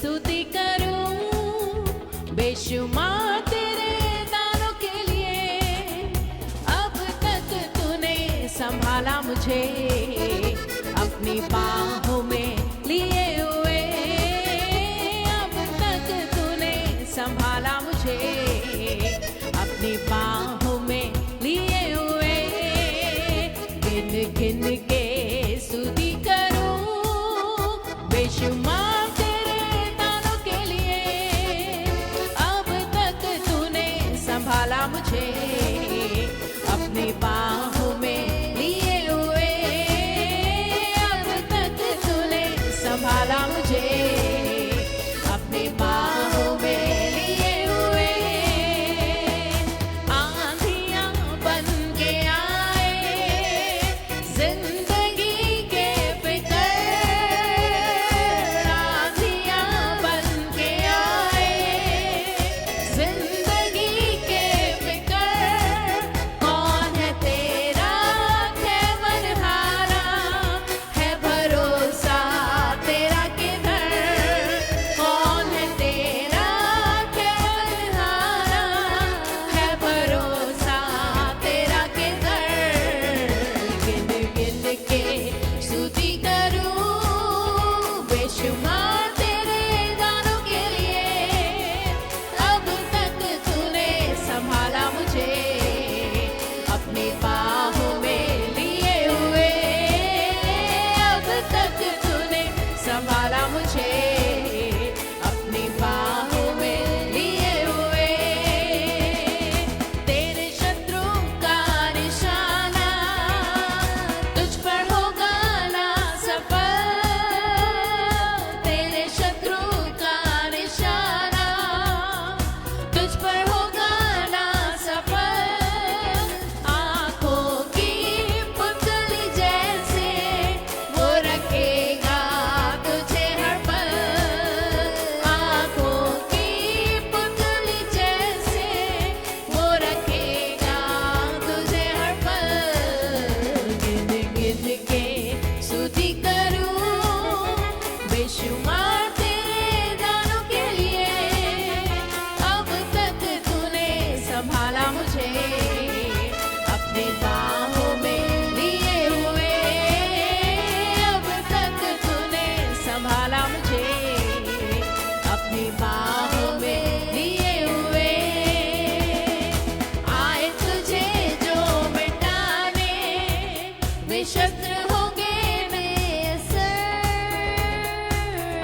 स्तुति करूं बेशुमार तेरे दानों के लिए। अब तक तूने संभाला मुझे अपनी बाहों में लिए हुए। अब तक तूने संभाला मुझे अपनी बाहों में लिए हुए। गिन गिन के स्तुति करूं बेशुमार तेरे दानों के लिए। अब तक तूने संभाला मुझे अपनी बाहों में लिए हुए। अब तक तूने संभाला मुझे अपनी बाहों में लिए हुए। आंधियां बन के आए जिंदगी के फिकर। आंधियां बन के आए जिंदगी के फिकर। कौन है तेरा खैबरहारा, है भरोसा तेरा किधर। कौन है तेरा खैबरहारा, है भरोसा तेरा किधर। गिन गिन के स्तुति करूं बेशुमार तेरे दानों के लिए। अब तक तूने संभाला मुझे अपनी बाहों में लिए हुए। अब तक तूने संभाला मुझे अपनी बाहों में लिए हुए। तेरे शत्रु का निशाना तुझ पर होगा ना सफल। तेरे शत्रु का निशाना तुझ पर होगा ना सफल। आंखों की पुतली जैसे वो रखेगा तुझे हर पल। आंखों की पुतली जैसे वो रखेगा तुझे हर पल। गिन गिन के स्तुति करूं बेशुमार तेरे दानों के लिए। अब तक तूने संभाला मुझे अपनी बाहों में लिए हुए। अब तक तूने संभाला मुझे अपनी बाहों में लिए हुए। आए तुझे जो मिटाने वे शत्रु होंगे बेअसर।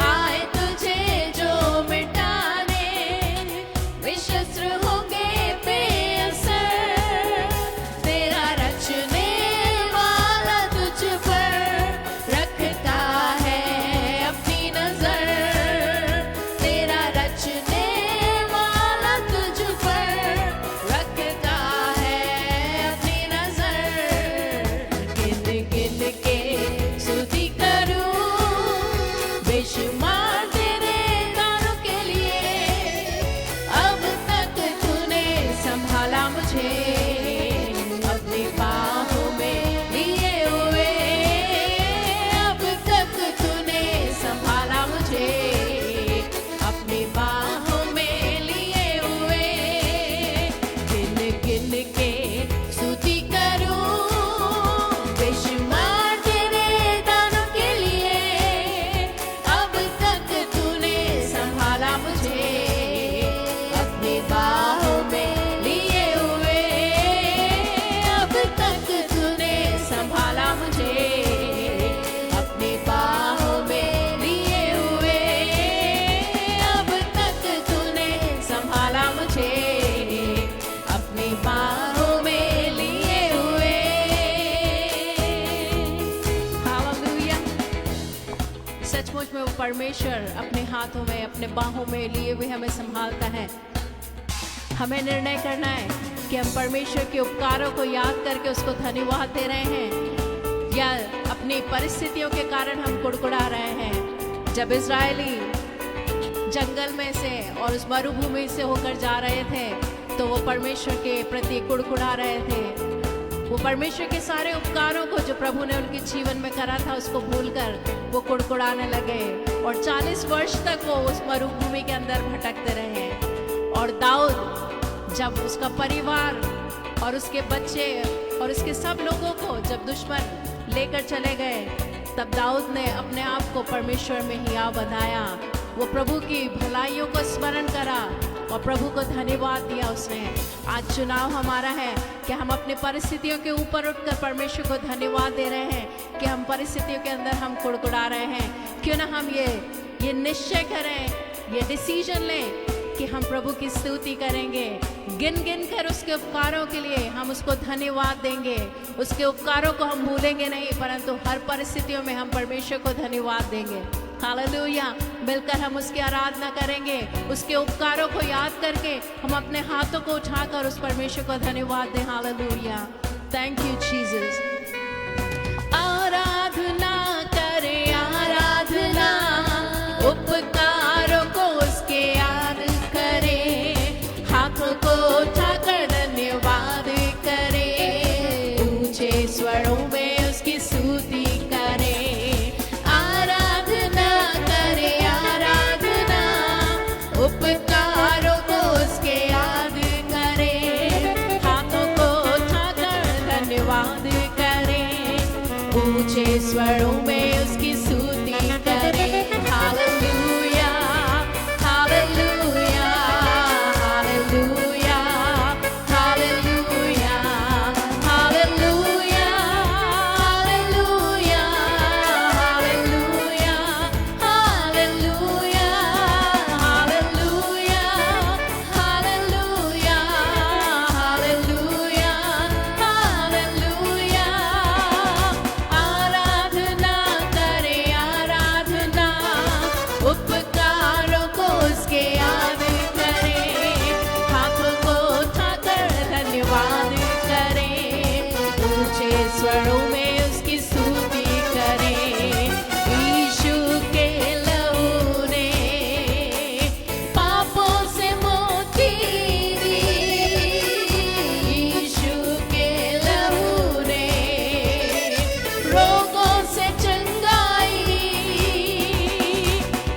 आए तुझे जो मिटाने वे शत्रु होंगे बेअसर। तेरा रचने वाला तुझ पर रखता है अपनी नजर। तेरा रचने वाला तुझ पर रखता है अपनी नजर। गिन गिन के स्तुति करूं बेशुमार तेरे दानों के लिए। अब तक तूने संभाला मुझे अपनी बाहों में लिए हुए। अब तक तूने संभाला मुझे अपनी बाहों में लिए हुए। गिन गिन के स्तुति करूं बेशुमार तेरे दानों के लिए। अब तक तूने संभाला मुझे अपनी बाहों में लिए हुए। अब तक तूने संभाला मुझे अपनी बाहों में लिए हुए। अब तक तूने संभाला मुझे अपनी बाहों में लिए हुए। हालेलुया। सचमुच में वो परमेश्वर अपने हाथों में अपने बाहों में लिए हुए हमें संभालता है। हमें निर्णय करना है कि हम परमेश्वर के उपकारों को याद करके उसको धन्यवाद दे रहे हैं या अपनी परिस्थितियों के कारण हम कुड़कुड़ा रहे हैं। जब इजरायली जंगल में से और उस मरुभूमि से होकर जा रहे थे तो वो परमेश्वर के प्रति कुड़कुड़ा रहे थे। वो परमेश्वर के सारे उपकारों को जो प्रभु ने उनके जीवन में करा था उसको भूलकर वो कुड़कुड़ाने लगे और 40 वर्ष तक वो उस मरुभूमि के अंदर भटकते रहे। और दाऊद जब उसका परिवार और उसके बच्चे और उसके सब लोगों को जब दुश्मन लेकर चले गए, तब दाऊद ने अपने आप को परमेश्वर में हिया बनाया। वो प्रभु की भलाइयों को स्मरण करा और प्रभु को धन्यवाद दिया उसने। आज चुनाव हमारा है कि हम अपनी परिस्थितियों के ऊपर उठकर परमेश्वर को धन्यवाद दे रहे हैं कि हम परिस्थितियों के अंदर हम कुड़कुड़ा रहे हैं। क्यों ना हम ये निश्चय करें, ये डिसीजन लें कि हम प्रभु की स्तुति करेंगे, गिन गिन कर उसके उपकारों के लिए हम उसको धन्यवाद देंगे। उसके उपकारों को हम भूलेंगे नहीं, परंतु हर परिस्थितियों में हम परमेश्वर को धन्यवाद देंगे। हालेलुया। मिलकर हम उसकी आराधना करेंगे, उसके उपकारों को याद करके हम अपने हाथों को उठाकर उस परमेश्वर को धन्यवाद दें। हालेलुया। Thank you Jesus. आराधना करें, आराधना, उपकारों को उसके याद करें, हाथों को उठाकर धन्यवाद करें, ऊंचे स्वरों में उसकी स्तुति करें। उपकारों को उसके याद करें, हाथों को उठाकर धन्यवाद करें, ऊंचे स्वरों में उसकी स्तुति करें। Hallelujah, hallelujah, hallelujah, hallelujah, hallelujah, hallelujah, hallelujah, hallelujah, hallelujah, hallelujah, hallelujah, hallelujah. आराधना करें, आराधना, उपकारों को उसके याद करें, हाथों को उठाकर धन्यवाद करें, ऊंचे स्वरों में उसकी स्तुति करें। यीशु के लहू ने पापों से मुक्ति दी, यीशु के लहू ने रोगों से चंगाई,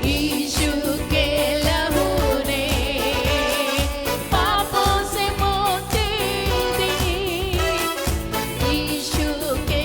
यीशु के लहू ने पापों से मुक्ति दी, यीशु के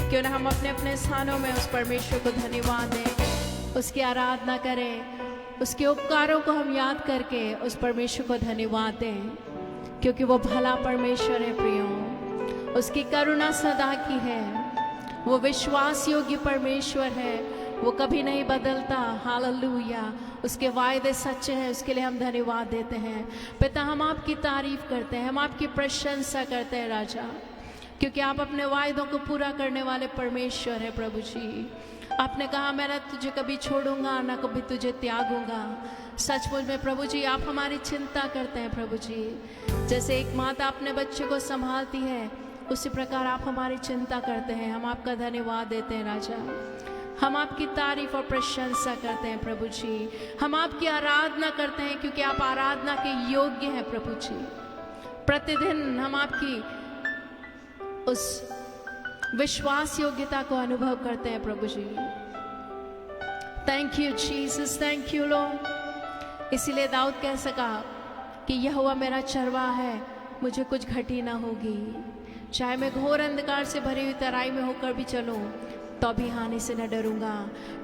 क्यों ना हम अपने अपने स्थानों में उस परमेश्वर को धन्यवाद दें, उसकी आराधना करें, उसके उपकारों को हम याद करके उस परमेश्वर को धन्यवाद दें, क्योंकि वो भला परमेश्वर है प्रियो, उसकी करुणा सदा की है, वो विश्वास योग्य परमेश्वर है, वो कभी नहीं बदलता। हालेलुया, उसके वायदे सच्चे हैं, उसके लिए हम धन्यवाद देते हैं। पिता, हम आपकी तारीफ करते हैं, हम आपकी प्रशंसा करते हैं राजा, क्योंकि आप अपने वायदों को पूरा करने वाले परमेश्वर है। प्रभु जी, आपने कहा मैं ना तुझे कभी छोड़ूंगा ना कभी तुझे त्यागूंगा। सचमुच में प्रभु जी आप हमारी चिंता करते हैं। प्रभु जी, जैसे एक माता अपने बच्चे को संभालती है, उसी प्रकार आप हमारी चिंता करते हैं। हम आपका धन्यवाद देते हैं राजा, हम आपकी तारीफ और प्रशंसा करते हैं। प्रभु जी, हम आपकी आराधना करते हैं, क्योंकि आप आराधना के योग्य हैं। प्रभु जी, प्रतिदिन हम आपकी उस विश्वास योग्यता को अनुभव करते हैं। प्रभु जी, thank you Jesus, thank you Lord. इसीलिए दाऊद कह सका कि यहोवा मेरा चरवाहा है, मुझे कुछ घटी ना होगी। चाहे मैं घोर अंधकार से भरी हुई तराई में होकर भी चलूं, तो भी हानि से न डरूंगा,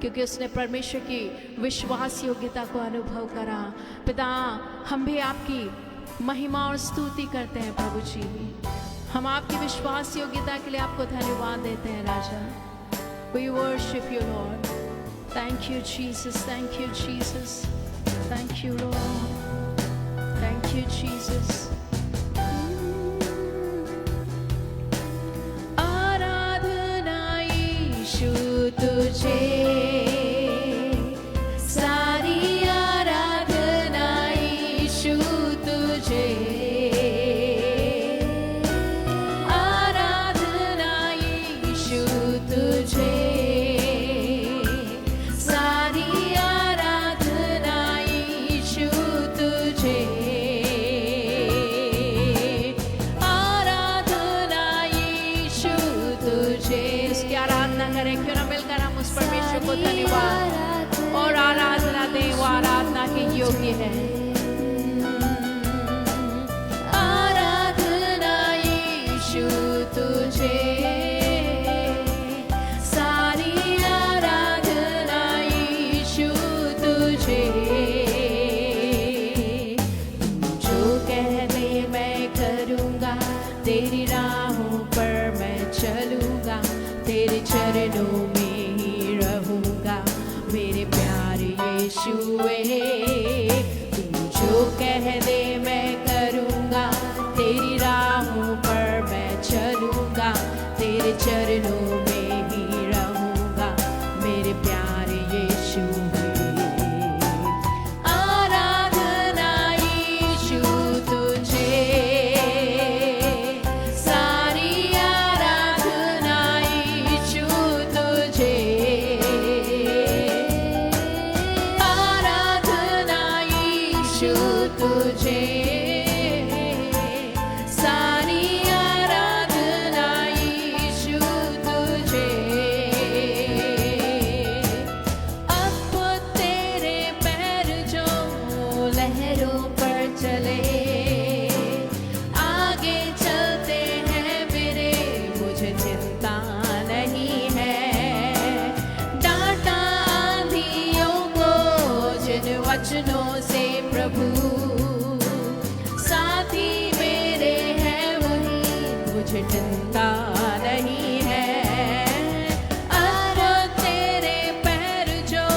क्योंकि उसने परमेश्वर की विश्वास योग्यता को अनुभव करा। पिता, हम भी आपकी महिमा और स्तुति करते हैं। प्रभु जी, हम आपकी विश्वास योग्यता के लिए आपको धन्यवाद देते हैं राजा। We worship you Lord. Thank you Jesus, thank you Jesus, thank you Lord, thank you Jesus. आराधना यीशु तुझे, सारी आराधना यीशु तुझे, को धन्यवाद और आराधना दें। वो आराधना के योग्य है। आराधना यीशु तुझे, सारी आराधना यीशु तुझे, जो कह दे मैं करूँगा, तेरी राहों पर मैं चलूँगा, तेरे चरणों में मेरे प्यारे यीशुए। तू जो कह दे मैं करूँगा, तेरी राहों पर मैं चलूँगा, तेरे चरणों में ही रहूँगा, मेरे प्यारे यीशुए। आराधना यीशु तुझे, सारी आराधना यीशु तुझे, तुझे, सारी आराधना यीशु तुझे। अब तेरे पैर जो लहरों पर चले, आगे चलते हैं मेरे, मुझे चिंता नहीं है। डांटा आंधियों को जिन वचनों से प्रभु, साथी मेरे हैं वही, मुझे चिंता नहीं है। और तेरे पैर जो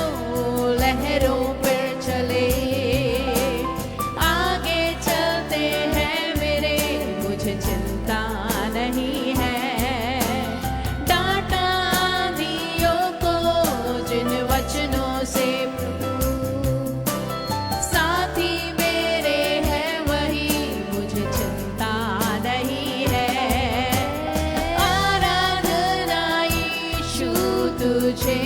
लहरों पर चले, आगे चलते हैं मेरे, मुझे चिंता नहीं है। डांटा आंधियों को जिन वचनों से तुझे,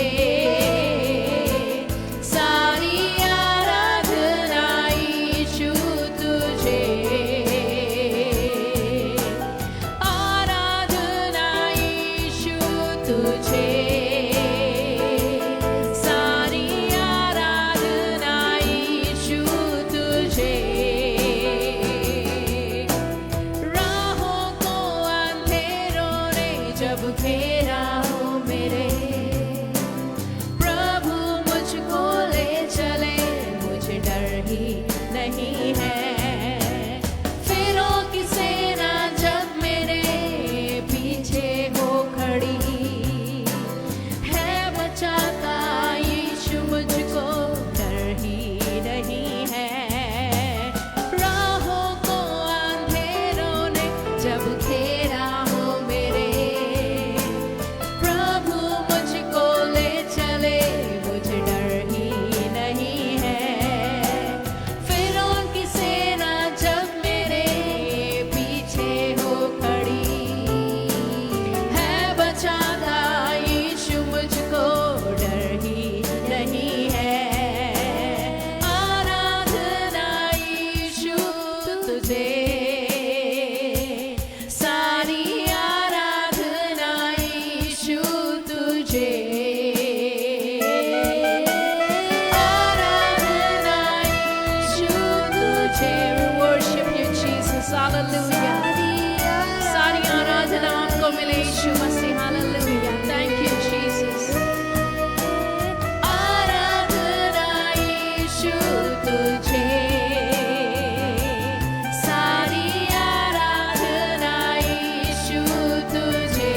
सारी आराधना यीशु तुझे, आराधना यीशु तुझे, सारी आराधना यीशु तुझे। राहों को अंधेरों ने जब घेरा हो, मेरे। प्रभु मुझको ले चले, मुझे डर ही नहीं है। फिरों की सेना जब मेरे पीछे हो खड़ी, है बचाता यीशु मुझको, डर ही नहीं है। राहों को अंधेरों ने जब घेरा हो मेरे, प्रभु मुझको ले चले, मुझे डर ही नहीं है। फिरों की सेना जब मेरे पीछे हो खड़ी, है बचाता यीशु मुझको, डर ही नहीं है। आराधना यीशु तुझे, सारी आराधना यीशु तुझे। आराधना यीशु तुझे। We worship you Jesus, hallelujah. सारी आराधना आपको मिले यीशु मसीह, hallelujah. Thank you Jesus. आराधना यीशु तुझे, सारी आराधना यीशु तुझे।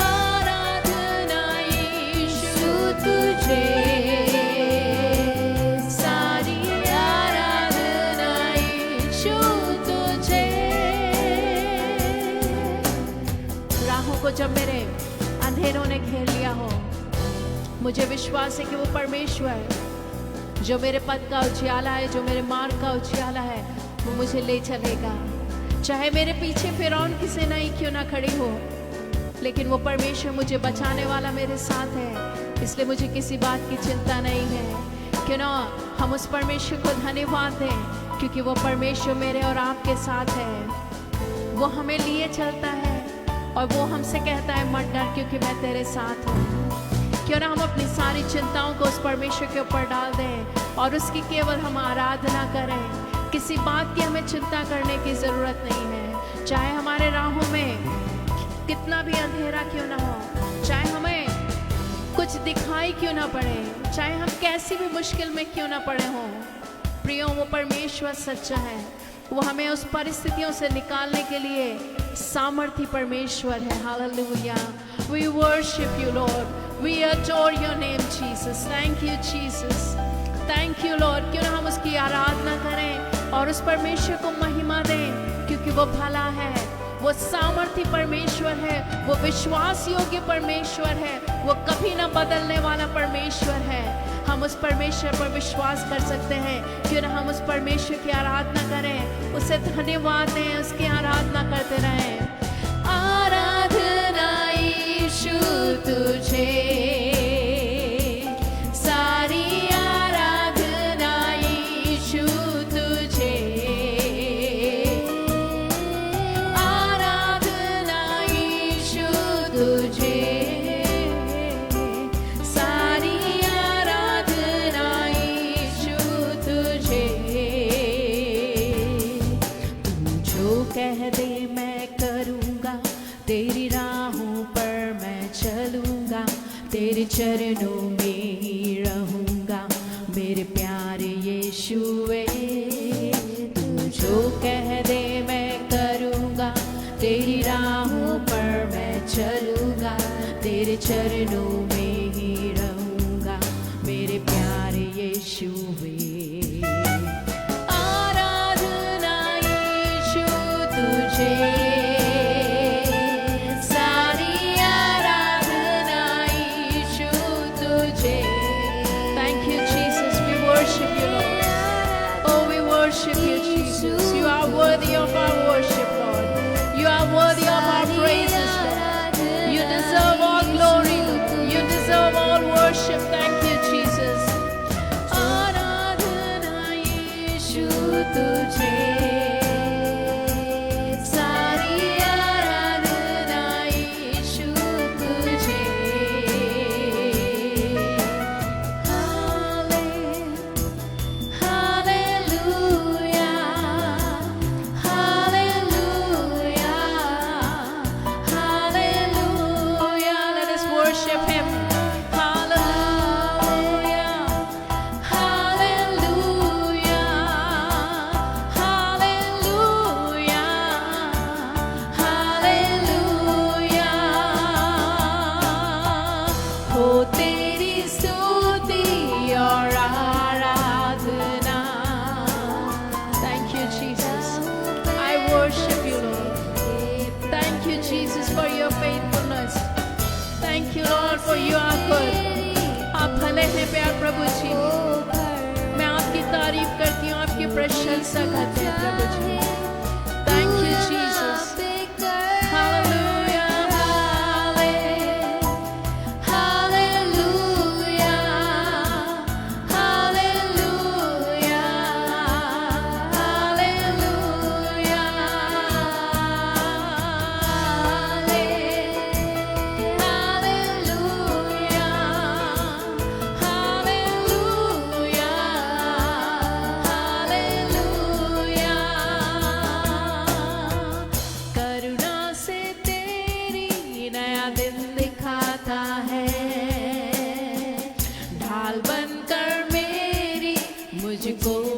आराधना यीशु तुझे, सारी आराधना यीशु तुझे। राहों को जब मेरे अंधेरों ने घेर लिया हो, मुझे विश्वास है कि वो परमेश्वर जो मेरे पथ का उजियाला है, जो मेरे मार्ग का उजियाला है, वो मुझे ले चलेगा। चाहे मेरे पीछे फिरौन की सेना ही क्यों ना खड़ी हो, लेकिन वो परमेश्वर मुझे बचाने वाला मेरे साथ है, इसलिए मुझे किसी बात की चिंता नहीं है। क्यों ना हम उस परमेश्वर को धन्यवाद दें, क्योंकि वो परमेश्वर मेरे और आपके साथ है। वो हमें लिए चलता है और वो हमसे कहता है मत डर, क्योंकि मैं तेरे साथ हूँ। क्यों ना हम अपनी सारी चिंताओं को उस परमेश्वर के ऊपर डाल दें और उसकी केवल हम आराधना करें। किसी बात की हमें चिंता करने की ज़रूरत नहीं है। चाहे हमारे राहों में कितना भी अंधेरा क्यों ना हो, चाहे हमें कुछ दिखाई क्यों ना पड़े, चाहे हम कैसी भी मुश्किल में क्यों ना पड़े हों, प्रियो वो परमेश्वर सच्चा है। वो हमें उस परिस्थितियों से निकालने के लिए सामर्थी परमेश्वर है। Hallelujah. We worship you Lord. We adore your name Jesus. Thank you Jesus. Thank you Lord. क्यों ना हम उसकी आराधना करें और उस परमेश्वर को महिमा दें, क्योंकि वो भला है, वो सामर्थी परमेश्वर है, वो विश्वास योग्य परमेश्वर है, वो कभी ना बदलने वाला परमेश्वर है। हम उस परमेश्वर पर विश्वास कर सकते हैं। क्यों ना हम उस परमेश्वर की आराधना करें, उसे धन्यवाद दें, उसकी आराधना करते रहें। आराधना यीशु तुझे, सारी आराधना यीशु तुझे। आराधना यीशु तुझे, सारी आराधना यीशु तुझे। तू जो कह दे मैं करूँगा, तेरी राहों पर मैं चलूँगा, तेरे चरणों में ही रहूँगा, मेरे प्यारे यीशुए। तू जो कह दे मैं करूँगा, तेरी राहों पर मैं चलूँगा, तेरे चरणों में ही रहूँगा, मेरे प्यारे यीशुए। आराधना यीशु तुझे, worship you, Jesus. You are worthy of our worship, Lord. You are worthy of our praises, Lord. You deserve all glory. You deserve all worship. Thank you, Jesus. आराधना thank you Lord for you are good. आप भले हैं प्यार प्रभु जी। मैं आपकी तारीफ करती हूँ, आपकी प्रशंसा करते हैं प्रभु जी। Thank you Jesus.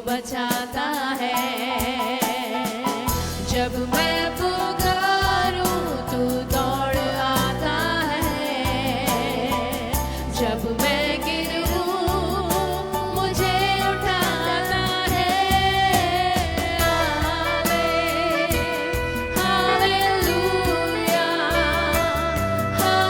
बचाता है जब मैं पुकारूं तू दौड़ आता है, जब मैं गिरूं मुझे उठाता है। हालेलुया हालेलुया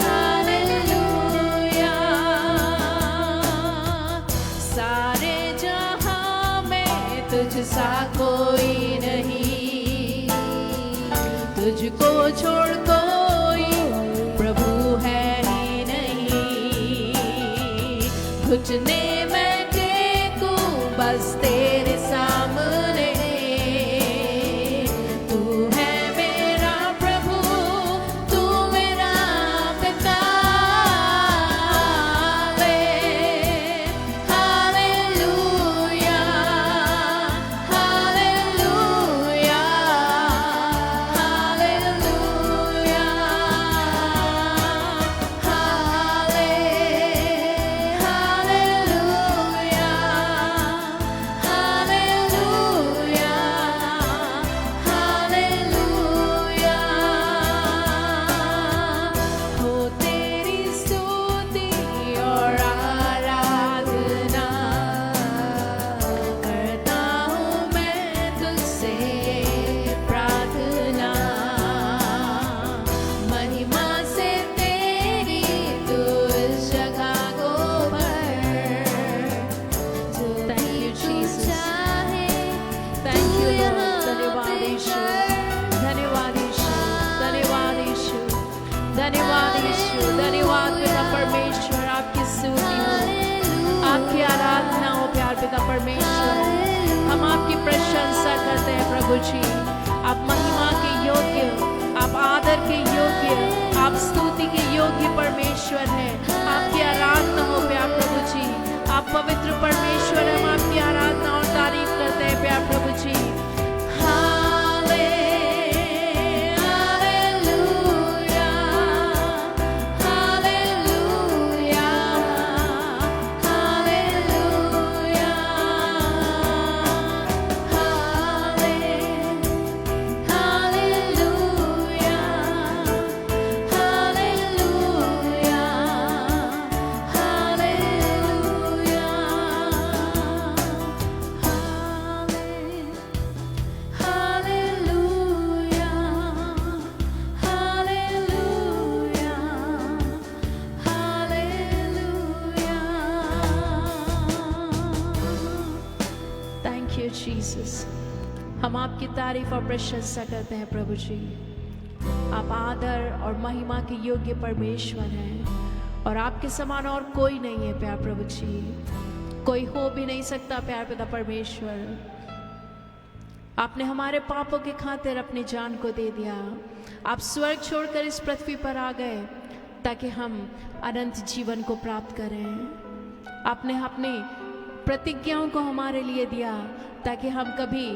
हालेलुया तुझसा कोई नहीं, तुझको छोड़ कोई प्रभु है ही नहीं। घुटने में टेकूं बस तेरे सामने, तू है मेरा प्रभु, तू मेरा पिता। धन्यवाद पिता परमेश्वर, आपकी स्तुति हो, आपकी आराधना हो प्यार पिता परमेश्वर। हम आपकी प्रशंसा करते हैं प्रभु जी। आप महिमा के योग्य, आप आदर के योग्य, आप स्तुति के योग्य परमेश्वर हैं। आपकी आराधना हो प्यार प्रभु जी। आप पवित्र परमेश्वर, हम आपकी आराधना और तारीफ करते हैं प्यार प्रभु जी। जीसस, हम आपकी तारीफ और प्रशंसा करते हैं प्रभु जी। आप आदर और महिमा के योग्य परमेश्वर हैं और आपके समान और कोई नहीं है प्यार प्रभु जी। कोई हो भी नहीं सकता प्यार पिता परमेश्वर। आपने हमारे पापों के खातिर अपनी जान को दे दिया। आप स्वर्ग छोड़कर इस पृथ्वी पर आ गए ताकि हम अनंत जीवन को प्राप्त करें। आपने अपनी प्रतिज्ञाओं को हमारे लिए दिया ताकि हम कभी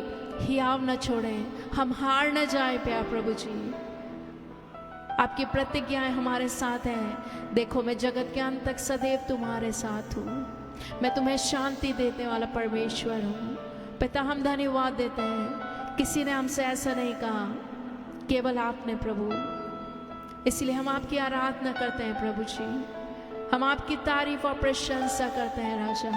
हियाव न छोड़ें, हम हार न जाए प्यार प्रभु जी। आपकी प्रतिज्ञाएं हमारे साथ हैं। देखो, मैं जगत के अंत तक सदैव तुम्हारे साथ हूँ। मैं तुम्हें शांति देने वाला परमेश्वर हूँ। पिता, हम धन्यवाद देते हैं। किसी ने हमसे ऐसा नहीं कहा, केवल आपने प्रभु। इसलिए हम आपकी आराधना करते हैं प्रभु जी, हम आपकी तारीफ और प्रशंसा करते हैं राजा।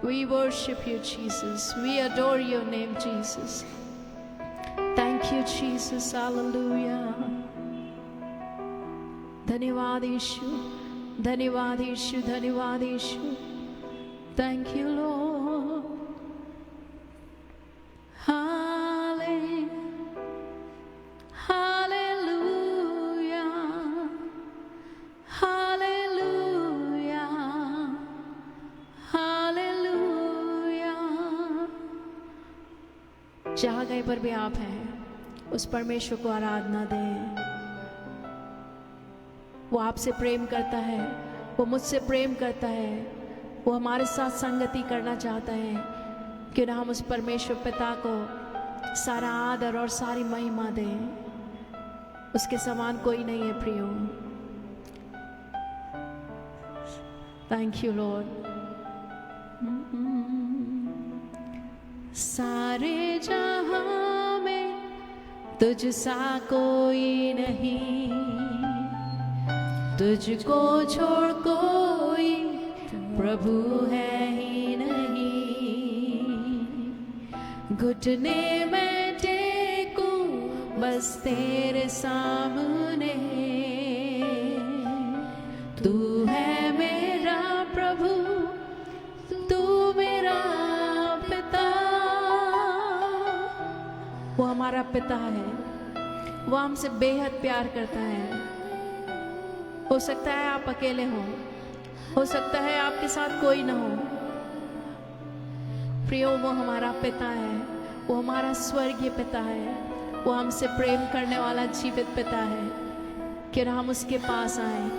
We worship you Jesus, we adore your name Jesus. Thank you Jesus, hallelujah. धन्यवाद यीशु, धन्यवाद यीशु, धन्यवाद यीशु। Thank you Lord. Hallelujah, hallelujah, hallelujah. जहाँ कहीं पर भी आप हैं, उस परमेश्वर को आराधना दें। वो आपसे प्रेम करता है, वो मुझसे प्रेम करता है, वो हमारे साथ संगति करना चाहता है। क्यों ना हम उस परमेश्वर पिता को सारा आदर और सारी महिमा दें। उसके समान कोई नहीं है प्रियो। Thank you Lord. सारे जहां में तुझ सा कोई नहीं, तुझको छोड़ कोई प्रभु है ही नहीं। घुटने में टेकूं बस तेरे सामने, तू है मेरा प्रभु, तू मेरा पिता। वो हमारा पिता है, वो हमसे बेहद प्यार करता है। हो सकता है आप अकेले हो सकता है आपके साथ कोई ना हो। प्रियो, वो हमारा पिता है, वो हमारा स्वर्गीय पिता है, वो हमसे प्रेम करने वाला जीवित पिता है। कि हम उसके पास आए,